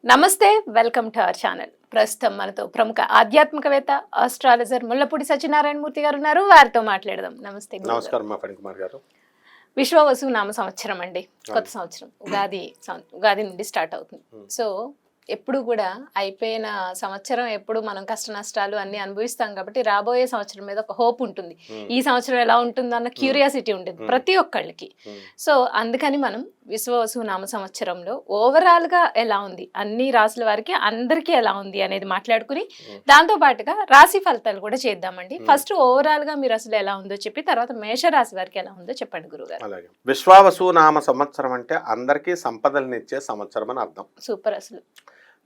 నమస్తే, welcome to our channel. ప్రస్తుతం మనతో ప్రముఖ ఆధ్యాత్మికవేత్త, ఆస్ట్రాలజర్ ముల్లపూడి సత్యనారాయణ మూర్తి గారు ఉన్నారు. వారితో మాట్లాడదాం. నమస్తే గురుగారు. నమస్కారం మా ఫణికుమార్ గారు. విశ్వవసు నామ సంవత్సరం అండి, కొత్త సంవత్సరం ఉగాది నుండి స్టార్ట్ అవుతుంది. సో ఎప్పుడు కూడా అయిపోయిన సంవత్సరం ఎప్పుడు మనం కష్ట నష్టాలు అన్ని అనుభవిస్తాం కాబట్టి రాబోయే సంవత్సరం మీద ఒక హోప్ ఉంటుంది. ఈ సంవత్సరం ఎలా ఉంటుంది అన్న క్యూరియాసిటీ ఉంటుంది ప్రతి ఒక్కళ్ళకి. సో అందుకని మనం విశ్వవసు నామ సంవత్సరంలో ఓవరాల్ గా ఎలా ఉంది, అన్ని రాసుల వారికి అందరికీ ఎలా ఉంది అనేది మాట్లాడుకుని దాంతో పాటుగా రాశి ఫలితాలు కూడా చేద్దామండి. ఫస్ట్ ఓవరాల్ గా మీరు అసలు ఎలా ఉందో చెప్పి తర్వాత మేషరాశి వారికి ఎలా ఉందో చెప్పండి గురుగారు. అలాగే విశ్వావసు నామ సంవత్సరం అంటే అందరికీ సంపదలనిచ్చే సంవత్సరం అని అర్థం. సూపర్. అసలు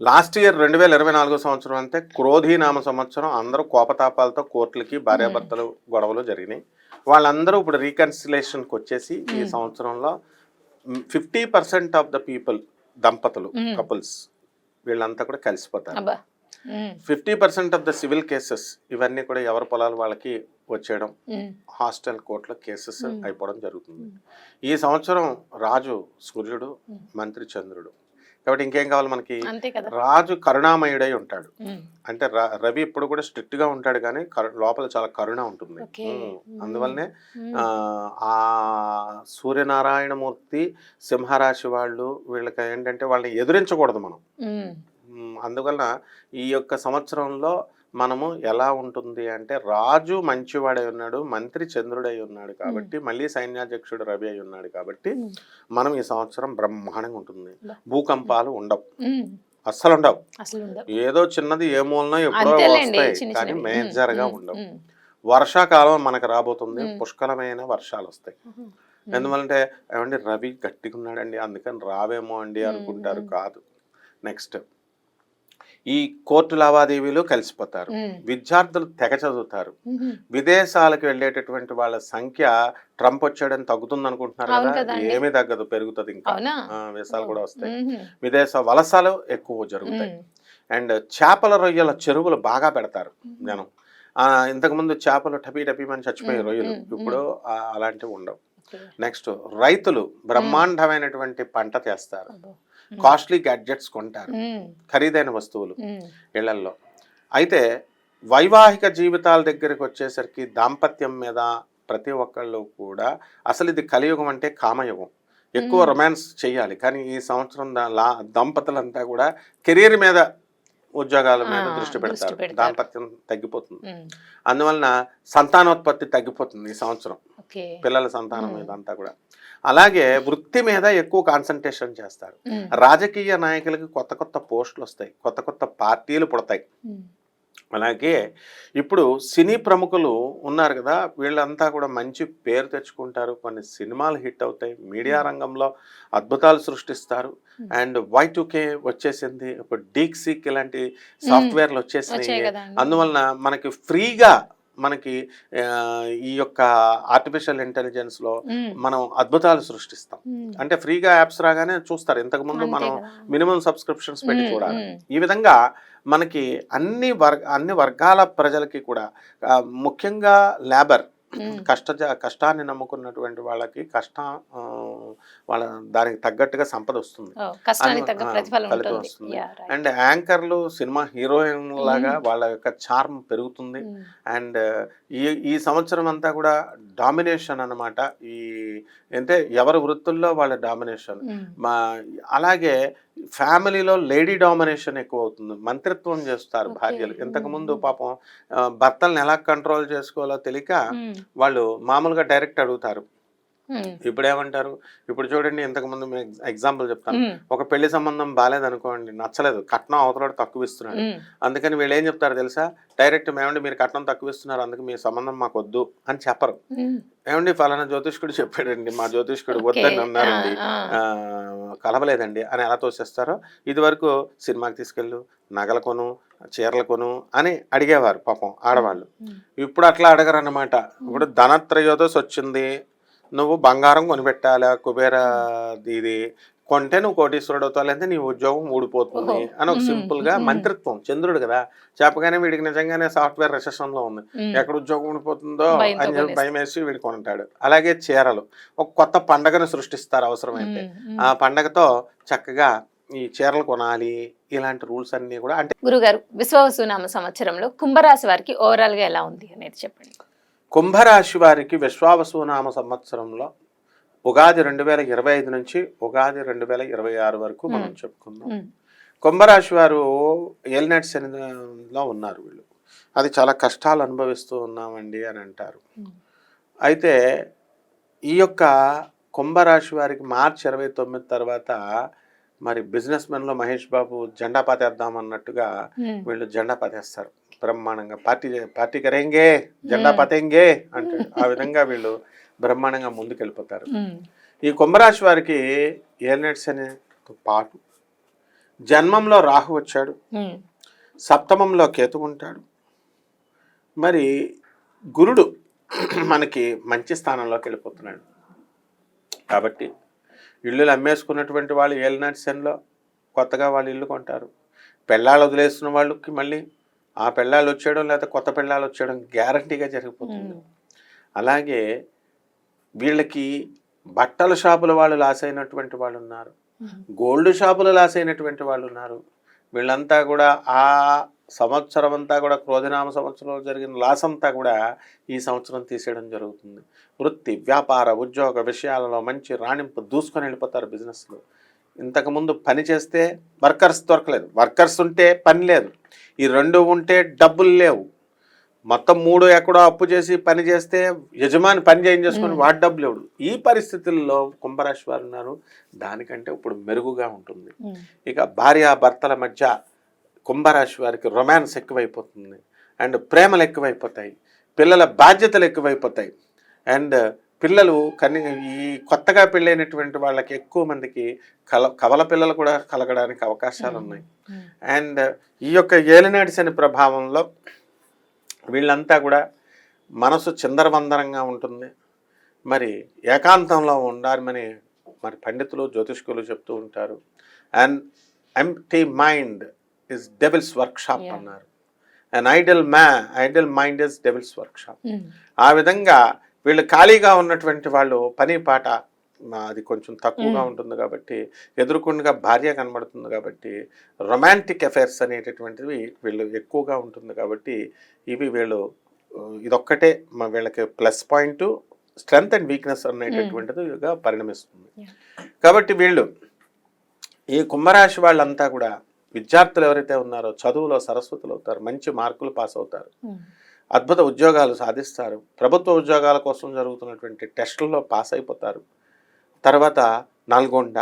లాస్ట్ ఇయర్ 2024 సంవత్సరం అంటే క్రోధి నామ సంవత్సరం. అందరూ కోపతాపాలతో కోర్టులకి భార్యాభర్తలు గొడవలు జరిగినాయి. వాళ్ళందరూ ఇప్పుడు రీకన్సిలేషన్కి వచ్చేసి ఈ సంవత్సరంలో 50% ఆఫ్ ద పీపుల్, దంపతులు, కపుల్స్ వీళ్ళంతా కూడా కలిసిపోతారు. 50% ఆఫ్ ద సివిల్ కేసెస్ ఇవన్నీ కూడా ఎవరి పొలాలు వాళ్ళకి వచ్చేయడం, హాస్టల్ కోర్టులో కేసెస్ అయిపోవడం జరుగుతుంది. ఈ సంవత్సరం రాజు సూర్యుడు, మంత్రి చంద్రుడు. కాబట్టి ఇంకేం కావాలి మనకి? రాజు కరుణామయుడై ఉంటాడు. అంటే రవి ఇప్పుడు కూడా స్ట్రిక్ట్ గా ఉంటాడు కానీ లోపల చాలా కరుణ ఉంటుంది. అందువల్లనే ఆ సూర్యనారాయణమూర్తి సింహరాశి వాళ్ళు, వీళ్ళకి ఏంటంటే వాళ్ళని ఎదురించకూడదు మనం. అందువలన ఈ యొక్క సంవత్సరంలో మనము ఎలా ఉంటుంది అంటే రాజు మంచివాడై ఉన్నాడు, మంత్రి చంద్రుడై ఉన్నాడు కాబట్టి, మళ్ళీ సైన్యాధ్యక్షుడు రవి అయి ఉన్నాడు కాబట్టి మనం ఈ సంవత్సరం బ్రహ్మాండంగా ఉంటుంది. భూకంపాలు ఉండవు, అస్సలు ఉండవు. ఏదో చిన్నది ఏ మూలనో ఎప్పుడో వస్తాయి కానీ మేజర్ గా ఉండవు. వర్షాకాలం మనకు రాబోతుంది, పుష్కలమైన వర్షాలు వస్తాయి. ఎందువల్లంటే ఏమండి రవి గట్టిగా ఉన్నాడండి అందుకని రావేమో అండి అనుకుంటారు, కాదు. నెక్స్ట్ ఈ కోర్టు లావాదేవీలు కలిసిపోతారు, విద్యార్థులు తెగ చదువుతారు, విదేశాలకు వెళ్ళేటటువంటి వాళ్ళ సంఖ్య ట్రంప్ వచ్చాడని తగ్గుతుంది అనుకుంటున్నారు కదా, ఏమీ తగ్గదు, పెరుగుతుంది. ఇంకా వీసాలు కూడా వస్తాయి, విదేశ వలసలు ఎక్కువ జరుగుతాయి. అండ్ చేపల రొయ్యల చెరువులు బాగా పెడతారు జనం. ఇంతకుముందు చేపలు టపీమని చచ్చిపోయే రొయ్యలు, ఇప్పుడు అలాంటివి ఉండవు. నెక్స్ట్ రైతులు బ్రహ్మాండమైనటువంటి పంట చేస్తారు, కాస్ట్లీ గ్యాడ్జెట్స్ కొంటారు, ఖరీదైన వస్తువులు ఇళ్లల్లో. అయితే వైవాహిక జీవితాల దగ్గరికి వచ్చేసరికి దాంపత్యం మీద ప్రతి ఒక్కళ్ళు కూడా అసలు ఇది కలియుగం అంటే కామయుగం. ఎక్కువ రొమాన్స్ చేయాలి కానీ ఈ సంవత్సరం దంపతులంతా కూడా కెరీర్ మీద, ఉద్యోగాల మీద దృష్టి పెడతారు. దాంపత్యం తగ్గిపోతుంది. అందువలన సంతానోత్పత్తి తగ్గిపోతుంది ఈ సంవత్సరం, పిల్లల సంతానం మీద అంతా కూడా. అలాగే వృత్తి మీద ఎక్కువ కాన్సన్ట్రేషన్ చేస్తారు. రాజకీయ నాయకులకి కొత్త కొత్త పోస్టులు వస్తాయి, కొత్త కొత్త పార్టీలు పుడతాయి. అలాగే ఇప్పుడు సినీ ప్రముఖులు ఉన్నారు కదా, వీళ్ళంతా కూడా మంచి పేరు తెచ్చుకుంటారు, కొన్ని సినిమాలు హిట్ అవుతాయి, మీడియా రంగంలో అద్భుతాలు సృష్టిస్తారు. అండ్ Y2K వచ్చేసింది, ఇప్పుడు డీక్సీక్ ఇలాంటి సాఫ్ట్వేర్లు వచ్చేసినాయి. అందువలన మనకి ఫ్రీగా మనకి ఈ యొక్క ఆర్టిఫిషియల్ ఇంటెలిజెన్స్ లో మనం అద్భుతాలు సృష్టిస్తాం. అంటే ఫ్రీగా యాప్స్ రాగానే చూస్తారు, ఇంతకు ముందు మనం మినిమం సబ్స్క్రిప్షన్స్ పెట్టి చూడాలి. ఈ విధంగా మనకి అన్ని వర్గాల ప్రజలకి కూడా, ముఖ్యంగా లేబర్, కష్టాన్ని నమ్ముకున్నటువంటి వాళ్ళకి వాళ్ళ దానికి తగ్గట్టుగా సంపద వస్తుంది, ఫలితం వస్తుంది. అండ్ యాంకర్లు, సినిమా హీరోయిన్ లాగా వాళ్ళ యొక్క చార్మ్ పెరుగుతుంది. అండ్ ఈ సంవత్సరం అంతా కూడా డామినేషన్ అన్నమాట. అంటే ఎవరి వృత్తుల్లో వాళ్ళ డామినేషన్. అలాగే ఫ్యామిలీలో లేడీ డామినేషన్ ఎక్కువ అవుతుంది, మంత్రిత్వం చేస్తారు భార్యలు. ఇంతకుముందు పాపం భర్తలను ఎలా కంట్రోల్ చేసుకోవాలో తెలియక వాళ్ళు మామూలుగా డైరెక్ట్ అడుగుతారు. ఇప్పుడు ఏమంటారు, ఇప్పుడు చూడండి, ఇంతకుముందు ఎగ్జాంపుల్ చెప్తాను. ఒక పెళ్లి సంబంధం బాగాలేదనుకోండి, నచ్చలేదు, కట్నం అవతల తక్కువ ఇస్తున్నాడు, అందుకని వీళ్ళు ఏం చెప్తారు తెలుసా, డైరెక్ట్ ఏమండి మీరు కట్నం తక్కువ ఇస్తున్నారు అందుకు మీ సంబంధం మాకు వద్దు అని చెప్పరు. ఏమండి ఫలానా జ్యోతిష్కుడు చెప్పాడండి, మా జ్యోతిష్కుడు వద్దని అన్నారండి, కలవలేదండి అని ఎలా తోసేస్తారో. ఇది వరకు సినిమాకి తీసుకెళ్ళు, నగల కొను, చీరలు కొను అని అడిగేవారు పాపం ఆడవాళ్ళు. ఇప్పుడు అట్లా అడగరు అన్నమాట. ఇప్పుడు ధనత్రయోదశి వచ్చింది, నువ్వు బంగారం కొనిపెట్టాలా, కుబేర ఇది కొంటే నువ్వు కోటీశ్వరుడు అవుతావు, లేదంటే నీ ఉద్యోగం ఊడిపోతుంది అని ఒక సింపుల్ గా మంత్రిత్వం. చంద్రుడు కదా చెప్పగానే వీడికి నిజంగానే సాఫ్ట్వేర్ రిసెషన్ లో ఉంది, ఎక్కడ ఉద్యోగం ఊడిపోతుందో అని చెప్పి భయం వేసి వీడు కొంటాడు. అలాగే చీరలు, ఒక కొత్త పండగను సృష్టిస్తారు అవసరమైతే. ఆ పండగతో చక్కగా ఈ చీరలు కొనాలి ఇలాంటి రూల్స్ అన్నీ కూడా అంటే గురుగారు విశ్వావసునామ సంవత్సరంలో కుంభరాశి వారికి ఓవరాల్ గా ఎలా ఉంది అనేది చెప్పండి. కుంభరాశి వారికి విశ్వావసునామ సంవత్సరంలో ఉగాది 2025 నుంచి ఉగాది 2026 వరకు మనం చెప్పుకుందాం. కుంభరాశి వారు ఏలినాటి శనిలో ఉన్నారు. వీళ్ళు అది చాలా కష్టాలు అనుభవిస్తూ ఉన్నామండి అని అంటారు. అయితే ఈ యొక్క కుంభరాశి వారికి మార్చి 29 తర్వాత మరి బిజినెస్ మెన్లో మహేష్ బాబు జెండా పాతేద్దాం అన్నట్టుగా వీళ్ళు జెండా పాతేస్తారు. బ్రహ్మాండంగా పార్టీ కరేంగే జెండా పాతేంగే అంటాడు. ఆ విధంగా వీళ్ళు బ్రహ్మాండంగా ముందుకెళ్ళిపోతారు. ఈ కుంభరాశి వారికి ఏలినాటి శనితో పాటు జన్మంలో రాహు వచ్చాడు, సప్తమంలో కేతు ఉంటాడు, మరి గురుడు మనకి మంచి స్థానంలోకి వెళ్ళిపోతున్నాడు. కాబట్టి ఇల్లులు అమ్మేసుకున్నటువంటి వాళ్ళు ఏలినాటి శనిలో కొత్తగా వాళ్ళు ఇల్లు కొంటారు. పెళ్ళాలు వదిలేస్తున్న వాళ్ళకి మళ్ళీ ఆ పెళ్ళాలు వచ్చేయడం లేదా కొత్త పెళ్ళాలు వచ్చేయడం గ్యారంటీగా జరిగిపోతుంది. అలాగే వీళ్ళకి బట్టల షాపుల వాళ్ళు లాస్ అయినటువంటి వాళ్ళు ఉన్నారు, గోల్డ్ షాపులు లాస్ అయినటువంటి వాళ్ళు ఉన్నారు. వీళ్ళంతా కూడా ఆ సంవత్సరం అంతా కూడా క్రోధినామ సంవత్సరంలో జరిగిన లాస్ అంతా కూడా ఈ సంవత్సరం తీసేయడం జరుగుతుంది. వృత్తి, వ్యాపార, ఉద్యోగ విషయాలలో మంచి రాణింపు దూసుకొని వెళ్ళిపోతారు. బిజినెస్లో ఇంతకుముందు పని చేస్తే వర్కర్స్ దొరకలేదు, వర్కర్స్ ఉంటే పని లేదు, ఈ రెండు ఉంటే డబ్బులు లేవు, మొత్తం మూడు ఎక్కడో అప్పు చేసి పని చేస్తే యజమాని పని చేయించేసుకొని వాడి డబ్బులు లేవు. ఈ పరిస్థితుల్లో కుంభరాశి వారు ఉన్నారు. దానికంటే ఇప్పుడు మెరుగుగా ఉంటుంది. ఇక భార్య భర్తల మధ్య కుంభరాశి వారికి రొమాన్స్ ఎక్కువైపోతుంది అండ్ ప్రేమలు ఎక్కువైపోతాయి, పిల్లల బాధ్యతలు ఎక్కువైపోతాయి. అండ్ పిల్లలు ఈ కొత్తగా పెళ్ళైనటువంటి వాళ్ళకి ఎక్కువ మందికి కవల పిల్లలు కూడా కలగడానికి అవకాశాలు ఉన్నాయి. అండ్ ఈ యొక్క ఏలినాటి శని ప్రభావంలో వీళ్ళంతా కూడా మనసు చిందరవందరంగా ఉంటుంది. మరి ఏకాంతంలో ఉండాలని మరి పండితులు జ్యోతిష్కులు చెప్తూ ఉంటారు. And empty mind is devil's workshop అన్నారు. And idle mind is devil's workshop. ఆ విధంగా వీళ్ళు ఖాళీగా ఉన్నటువంటి వాళ్ళు పని పాట అది కొంచెం తక్కువగా ఉంటుంది కాబట్టి, ఎదురుకుండా భార్య కనబడుతుంది కాబట్టి, రొమాంటిక్ అఫైర్స్ అనేటటువంటివి వీళ్ళు ఎక్కువగా ఉంటుంది కాబట్టి, ఇవి వీళ్ళు ఇదొక్కటే వీళ్ళకి plus point, strength and weakness అనేటటువంటిదిగా పరిణమిస్తుంది. కాబట్టి వీళ్ళు ఈ కుంభరాశి వాళ్ళంతా కూడా విద్యార్థులు ఎవరైతే ఉన్నారో చదువులో సరస్వతులు అవుతారు, మంచి మార్కులు పాస్ అవుతారు, అద్భుత ఉద్యోగాలు సాధిస్తారు, ప్రభుత్వ ఉద్యోగాల కోసం జరుగుతున్నటువంటి టెస్టుల్లో పాస్ అయిపోతారు. తర్వాత నల్గొండ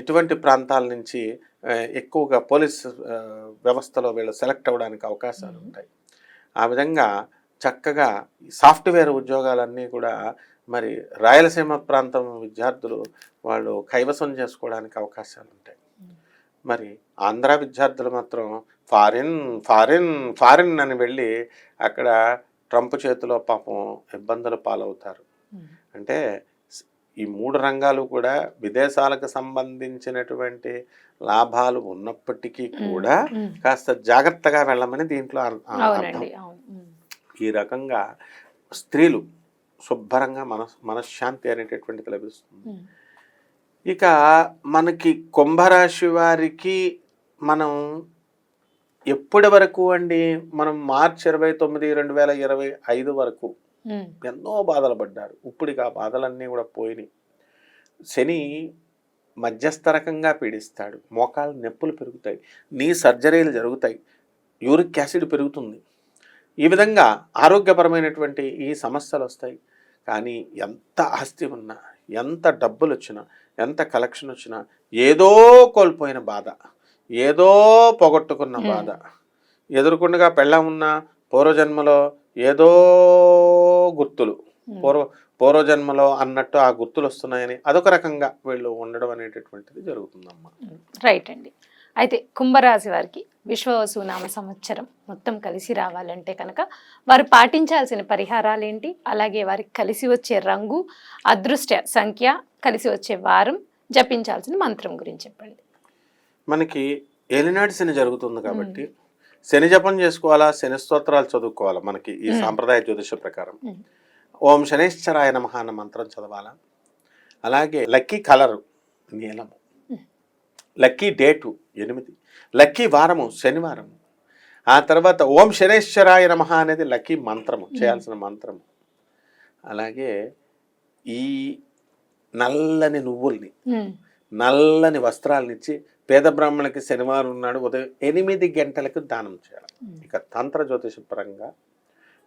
ఇటువంటి ప్రాంతాల నుంచి ఎక్కువగా పోలీస్ వ్యవస్థలో వీళ్ళు సెలెక్ట్ అవ్వడానికి అవకాశాలు ఉంటాయి. ఆ విధంగా చక్కగా సాఫ్ట్వేర్ ఉద్యోగాలన్నీ కూడా మరి రాయలసీమ ప్రాంతం విద్యార్థులు వాళ్ళు కైవసం చేసుకోవడానికి అవకాశాలు ఉంటాయి. మరి ఆంధ్ర విద్యార్థులు మాత్రం ఫారిన్ ఫారిన్ ఫారిన్ అని వెళ్ళి అక్కడ ట్రంప్ చేతిలో పాపం ఇబ్బందులు పాలవుతారు. అంటే ఈ మూడు రంగాలు కూడా విదేశాలకు సంబంధించినటువంటి లాభాలు ఉన్నప్పటికీ కూడా కాస్త జాగ్రత్తగా వెళ్ళమని దీంట్లో అర్థం. ఈ రకంగా స్త్రీలు శుభ్రంగా మనశ్శాంతి అనేటటువంటిది లభిస్తుంది. ఇక మనకి కుంభరాశి వారికి మనం ఎప్పటి వరకు అండి, మనం మార్చి 29, 2025 వరకు ఎన్నో బాధలు పడ్డారు. ఇప్పటికి ఆ బాధలన్నీ కూడా పోయినాయి. శని మధ్యస్థరకంగా పీడిస్తాడు, మోకాలు నొప్పులు పెరుగుతాయి, నీ సర్జరీలు జరుగుతాయి, యూరిక్ యాసిడ్ పెరుగుతుంది. ఈ విధంగా ఆరోగ్యపరమైనటువంటి ఈ సమస్యలు వస్తాయి. కానీ ఎంత ఆస్తి ఉన్నా, ఎంత డబ్బులు వచ్చినా, ఎంత కలెక్షన్ వచ్చినా ఏదో కోల్పోయిన బాధ, ఏదో పోగొట్టుకున్న బాధ, ఎదురుకుండగా పెళ్ళం ఉన్న పూర్వజన్మలో ఏదో గుర్తులు, పూర్వజన్మలో అన్నట్టు ఆ గుర్తులు వస్తున్నాయని అదొక రకంగా వీళ్ళు ఉండడం అనేటటువంటిది జరుగుతుందమ్మా. రైట్ అండి. అయితే కుంభరాశి వారికి విశ్వవసునామ సంవత్సరం మొత్తం కలిసి రావాలంటే కనుక వారు పాటించాల్సిన పరిహారాలు ఏంటి, అలాగే వారికి కలిసి వచ్చే రంగు, అదృష్ట సంఖ్య, కలిసి వచ్చే వారం, జపించాల్సిన మంత్రం గురించి చెప్పండి. మనకి ఏలినాటి శని జరుగుతుంది కాబట్టి శని జపం చేసుకోవాలా, శని స్తోత్రాలు చదువుకోవాలా. మనకి ఈ సాంప్రదాయ జ్యోతిష ప్రకారం ఓం శనేశ్వరాయ నమః అన్న మంత్రం చదవాలా. అలాగే లక్కీ కలరు నీలము, లక్కీ డేటు 8, లక్కీ వారము శనివారం, ఆ తర్వాత ఓం శనేశ్వరాయ నమః అనేది లక్కీ మంత్రము, చేయాల్సిన మంత్రము. అలాగే ఈ నల్లని నువ్వుల్ని, నల్లని వస్త్రాలనిచ్చి పేద బ్రాహ్మణులకి శనివారం నాడు ఉదయం 8 గంటలకు దానం చేయాలి. ఇక తంత్ర జ్యోతిష పరంగా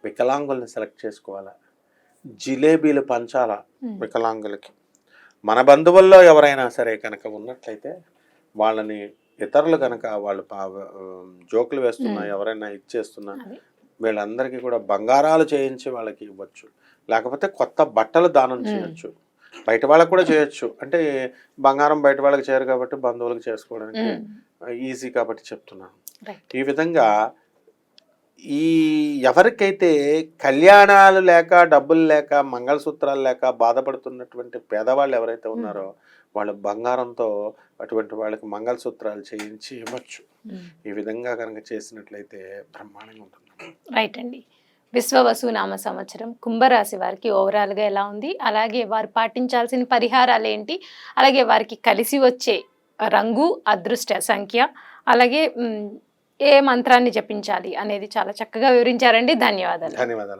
వికలాంగుల్ని సెలెక్ట్ చేసుకోవాలా, జిలేబీలు పంచాలా వికలాంగులకి. మన బంధువుల్లో ఎవరైనా సరే కనుక ఉన్నట్లయితే వాళ్ళని, ఇతరులు కనుక వాళ్ళు జోకులు వేస్తున్నా, ఎవరైనా ఇచ్చేస్తున్నా, వీళ్ళందరికీ కూడా బంగారాలు చేయించి వాళ్ళకి ఇవ్వచ్చు. లేకపోతే కొత్త బట్టలు దానం చేయొచ్చు. బయట వాళ్ళకు కూడా చేయొచ్చు. అంటే బంగారం బయట వాళ్ళకి చేయరు కాబట్టి బంధువులకు చేసుకోవడానికి ఈజీ కాబట్టి చెప్తున్నాను. ఈ విధంగా ఈ ఎవరికైతే కళ్యాణాలు లేక, డబ్బులు లేక, మంగళసూత్రాలు లేక బాధపడుతున్నటువంటి పేదవాళ్ళు ఎవరైతే ఉన్నారో వాళ్ళు బంగారంతో అటువంటి వాళ్ళకి మంగళసూత్రాలు చేయించి ఇవ్వచ్చు. ఈ విధంగా కనుక చేసినట్లయితే బ్రహ్మాండంగా ఉంటుంది. రైట్ అండి. విశ్వవసు నామ సంవత్సరం కుంభరాశి వారికి ఓవరాల్గా ఎలా ఉంది, అలాగే వారు పాటించాల్సిన పరిహారాలు ఏంటి, అలాగే వారికి కలిసి వచ్చే రంగు, అదృష్ట సంఖ్య, అలాగే ఏ మంత్రాన్ని జపించాలి అనేది చాలా చక్కగా వివరించారండి. ధన్యవాదాలు. ధన్యవాదాలు.